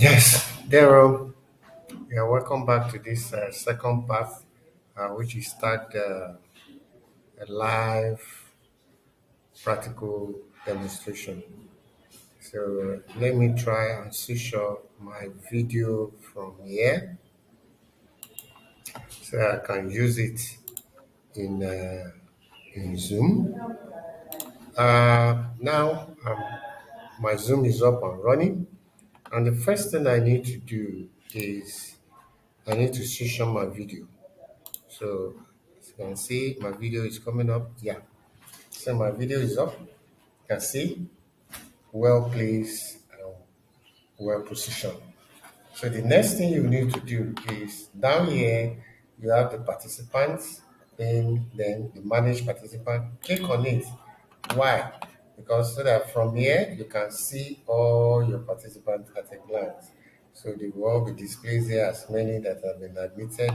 Yes, Daryl, yeah, welcome back to this second part, which is start a live practical demonstration. So let me try and switch off my video from here so I can use it in uh, in Zoom. Now my Zoom is up and running, and the first thing I need to do is I need to switch on my video. So as you can see, my video is coming up. Yeah. So my video is up. You can see well placed and well positioned. So the next thing you need to do is down here you have the participants and then the manage participant. Click on it. Why? Because so that from here you can see all your participants at a glance. So they will all be displayed here as many that have been admitted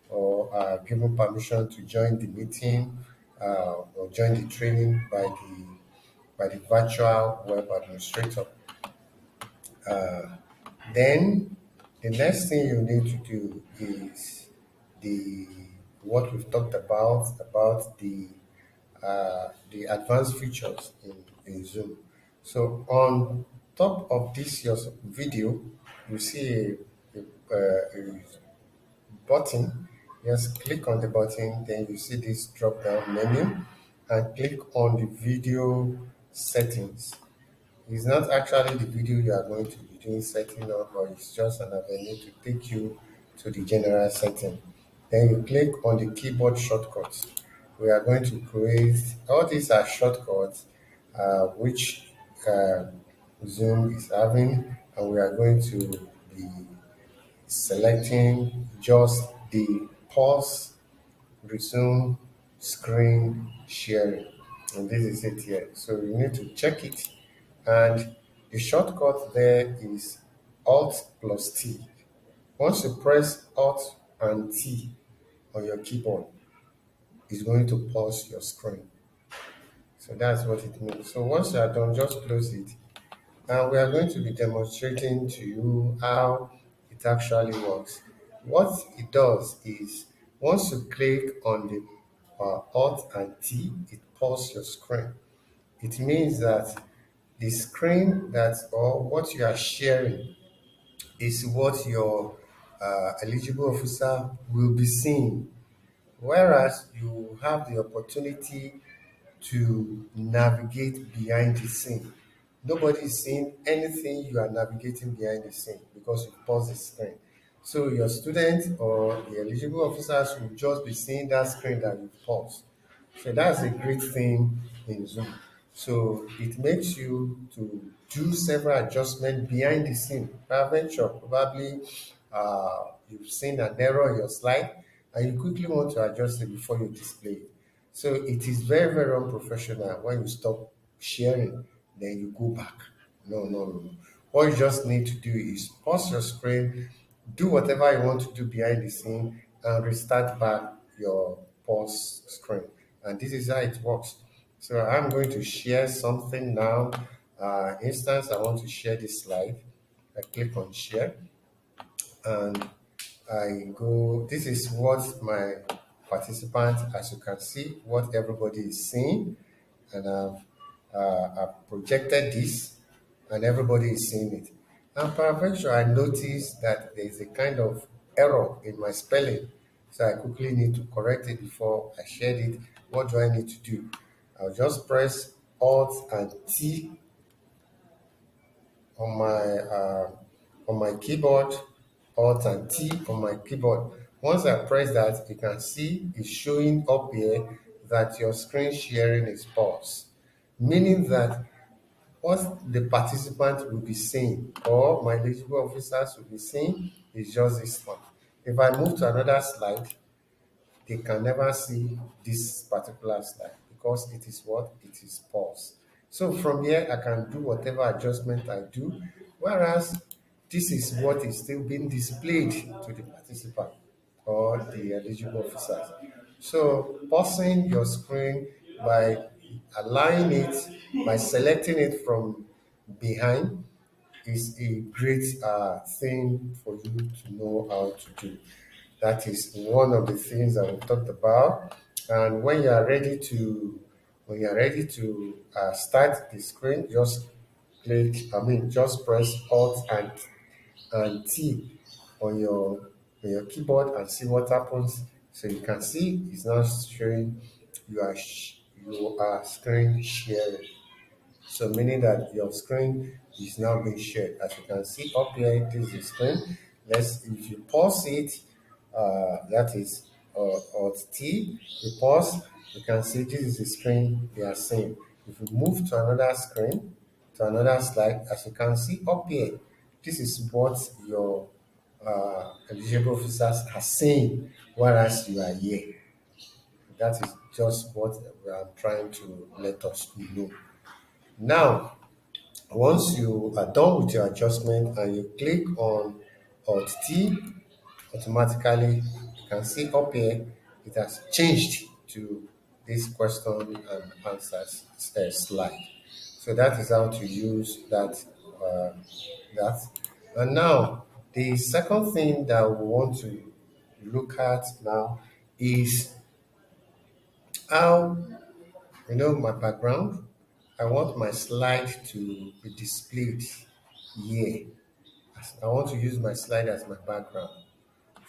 or are given permission to join the meeting or join the training by the virtual web administrator. Then the next thing you need to do is the what we've talked about the advanced features in Zoom. So on top of this your video, you see a button. Just click on the button, then you see this drop down menu and click on the video settings. It's not actually the video you are going to be doing setting up, but it's just an avenue to take you to the general setting. Then you click on the keyboard shortcuts. We are going to create, all these are shortcuts which uh, Zoom is having, and we are going to be selecting just the pause, resume, screen sharing. And this is it here. So you need to check it. And the shortcut there is Alt plus T. Once you press Alt and T on your keyboard, it's going to pause your screen. So that's what it means. So once you are done, just close it. And we are going to be demonstrating to you how it actually works. What it does is once you click on the Alt and T, it pauses your screen. It means that the screen that or what you are sharing is what your eligible officer will be seeing, whereas you have the opportunity to navigate behind the scene. Nobody is seeing anything you are navigating behind the scene because you pause the screen. So your student or the eligible officers will just be seeing that screen that you pause. So that's a great thing in Zoom. So it makes you to do several adjustments behind the scene. Peradventure, probably you've seen an error in your slide and you quickly want to adjust it before you display it. So it is very, very unprofessional when you stop sharing, then you go back. No, no, no, no. What you just need to do is pause your screen, do whatever you want to do behind the scene, and restart back your pause screen. And this is how it works. So I'm going to share something now. Instance, I want to share this slide. I click on share and I go. This is what my participants, as you can see, what everybody is seeing, and I've projected this, and everybody is seeing it. And peradventure, I noticed that there is a kind of error in my spelling, so I quickly need to correct it before I shared it. What do I need to do? I'll just press Alt and T on my keyboard, Alt and T on my keyboard. Once I press that, you can see it's showing up here that your screen sharing is paused, meaning that what the participant will be seeing or my eligible officers will be seeing is just this one. If I move to another slide, they can never see this particular slide because it is what it is paused. So from here, I can do whatever adjustment I do, whereas this is what is still being displayed to the participant or the eligible officers. So pausing your screen by aligning it, by selecting it from behind, is a great thing for you to know how to do. That is one of the things that we talked about. And when you are ready to start the screen, just just press Alt and T on your keyboard and see what happens. So you can see it's now showing you are screen sharing. So meaning that your screen is now being shared. As you can see up here, this is the screen. Let's if you pause it, that is Alt T. You pause, you can see this is the screen they are seeing. If you move to another screen, to another slide, as you can see up here, this is what your eligible officers are saying, whereas you are here. That is just what I'm trying to let us know. Now, once you are done with your adjustment and you click on Alt T, automatically you can see up here it has changed to this question and answers slide. So that is how to use uh, that. And now the second thing that we want to look at now is how my background. I want my slide to be displayed here. I want to use my slide as my background.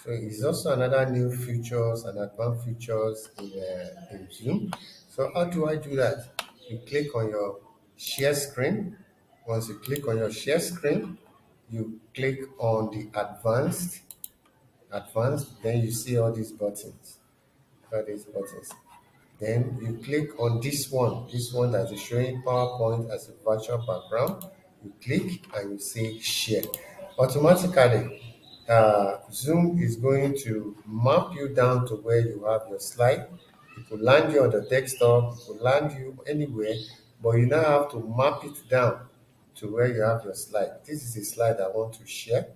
So it's also another new features and advanced features in Zoom. So how do I do that? You click on your share screen. Once you click on your share screen, you click on the advanced, then you see all these buttons. Then you click on this one that is showing PowerPoint as a virtual background. You click and you say share. Automatically, Zoom is going to map you down to where you have your slide. It will land you on the desktop, it will land you anywhere, but you now have to map it down to where you have your slide. This is a slide I want to share.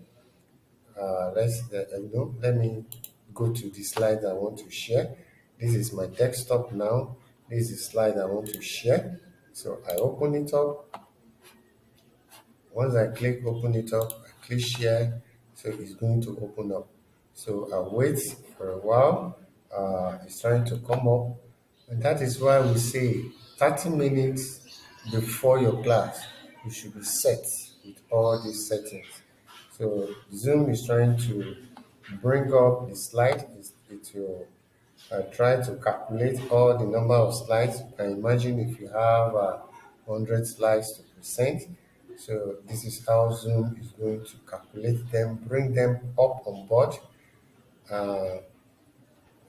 Let me go to the slide I want to share. This is my desktop now. This is the slide I want to share. So I open it up. Once I click open it up, I click share. So it's going to open up. So I wait for a while. It's trying to come up. And that is why we say 30 minutes before your class, you should be set with all these settings. So Zoom is trying to bring up the slide. It will try to calculate all the number of slides. You can imagine if you have 100 slides to present. So this is how Zoom is going to calculate them, bring them up on board. You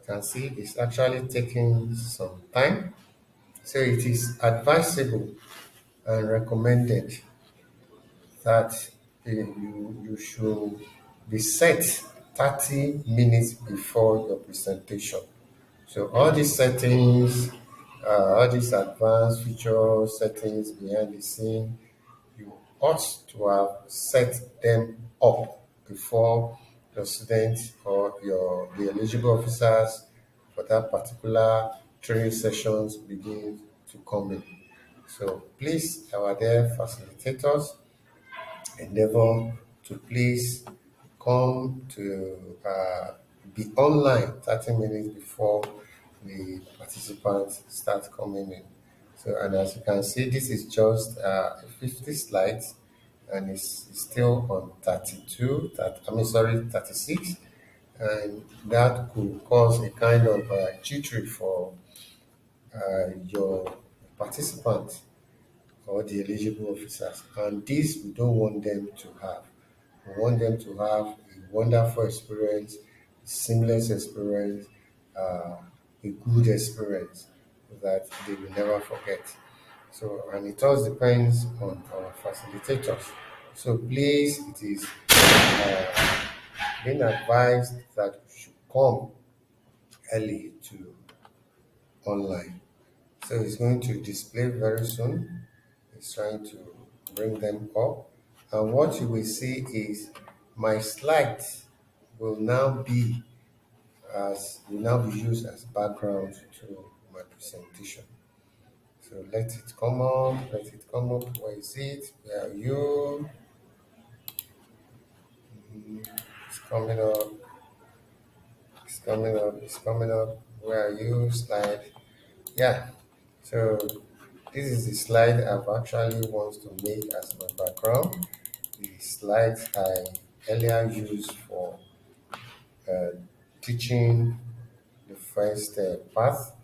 can see it's actually taking some time. So it is advisable and recommended that you should be set 30 minutes before your presentation. So all these settings, all these advanced feature settings behind the scene, you ought to have set them up before your students or the eligible officers for that particular training sessions begin to come in. So please, our dear facilitators, endeavor to please come to be online 30 minutes before the participants start coming in. So, and as you can see, this is just 50 slides and it's still on 32, that, I mean, sorry, 36. And that could cause a kind of jittery for your participants or the eligible officers. And this we don't want them to have. We want them to have a wonderful experience, seamless experience, a good experience that they will never forget. So, and it all depends on our facilitators. So, please, it is being advised that you should come early to online. So, it's going to display very soon. It's trying to bring them up. And what you will see is my slides will now be used as background to my presentation. So let it come up, let it come up. Where is it? Where are you? It's coming up. It's coming up. It's coming up. Where are you? Slide. Yeah. So this is the slide I've actually wants to make as my background. The slides I earlier used for uh, teaching the first path.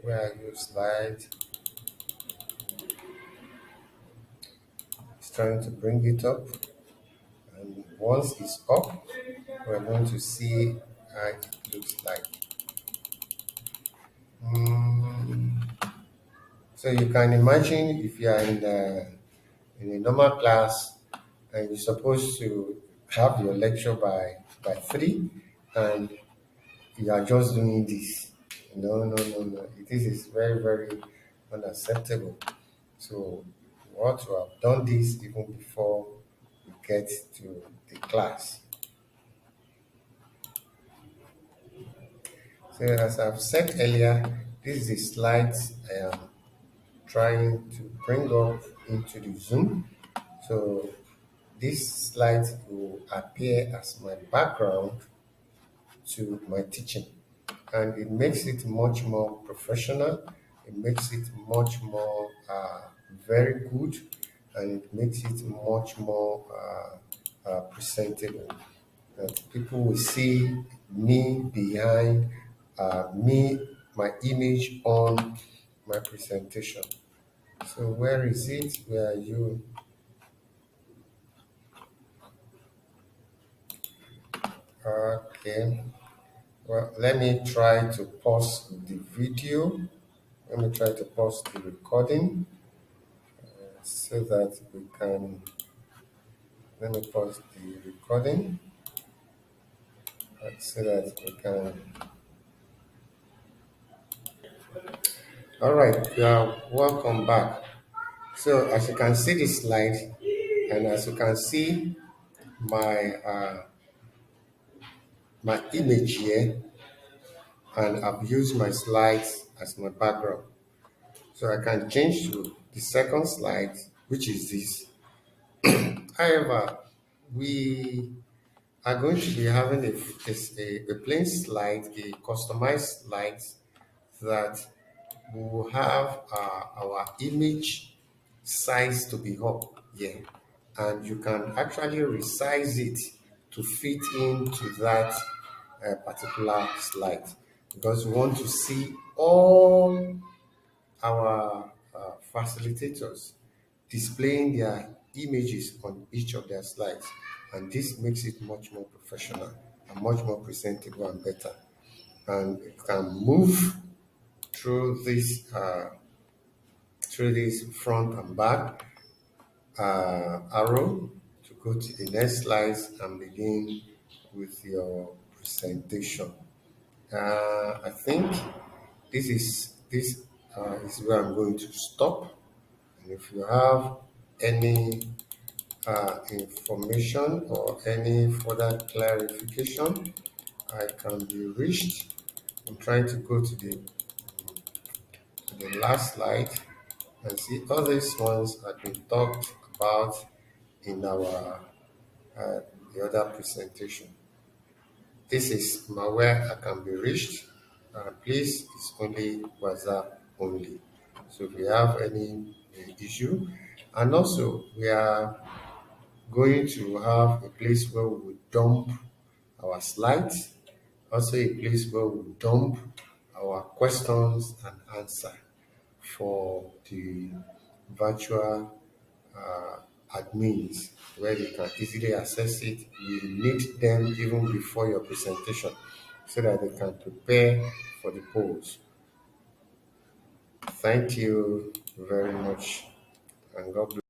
Where are you? Slide. It's trying to bring it up. And once it's up, we're going to see how it looks like. Mm, so you can imagine if you are in a normal class and you're supposed to have your lecture by 3 and you are just doing this. No, no, no, no. This is very, very unacceptable. So what to have done this even before we get to the class. So as I've said earlier, this is the slides I am trying to bring up into the Zoom. So this slide will appear as my background to my teaching. And it makes it much more professional. It makes it much more very good, and it makes it much more presentable. That people will see me behind me, my image on my presentation. So where is it? Where are you? Okay. Well, let me try to pause the video. Let me try to pause the recording so that we can. Let me pause the recording so that we can. All right, you are welcome back. So as you can see this slide, and as you can see my my image here, and I've used my slides as my background. So I can change to the second slide, which is this. However, we are going to be having a plain slide, a customized slide that will have our image size to be up here. And you can actually resize it to fit into that particular slide because we want to see all our facilitators displaying their images on each of their slides, and this makes it much more professional and much more presentable and better. And you can move through this front and back arrow to go to the next slides and begin with your presentation. I think this is where I'm going to stop. And if you have any information or any further clarification, I can be reached. I'm trying to go to the last slide and see all these ones have been talked about in our uh, the other presentation. This is my where I can be reached. Please, it's only WhatsApp only. So if you have any issue, and also we are going to have a place where we will dump our slides, also a place where we will dump our questions and answer for the virtual uh, admins where they can easily access it. You need them even before your presentation so that they can prepare for the polls. Thank you very much and God bless.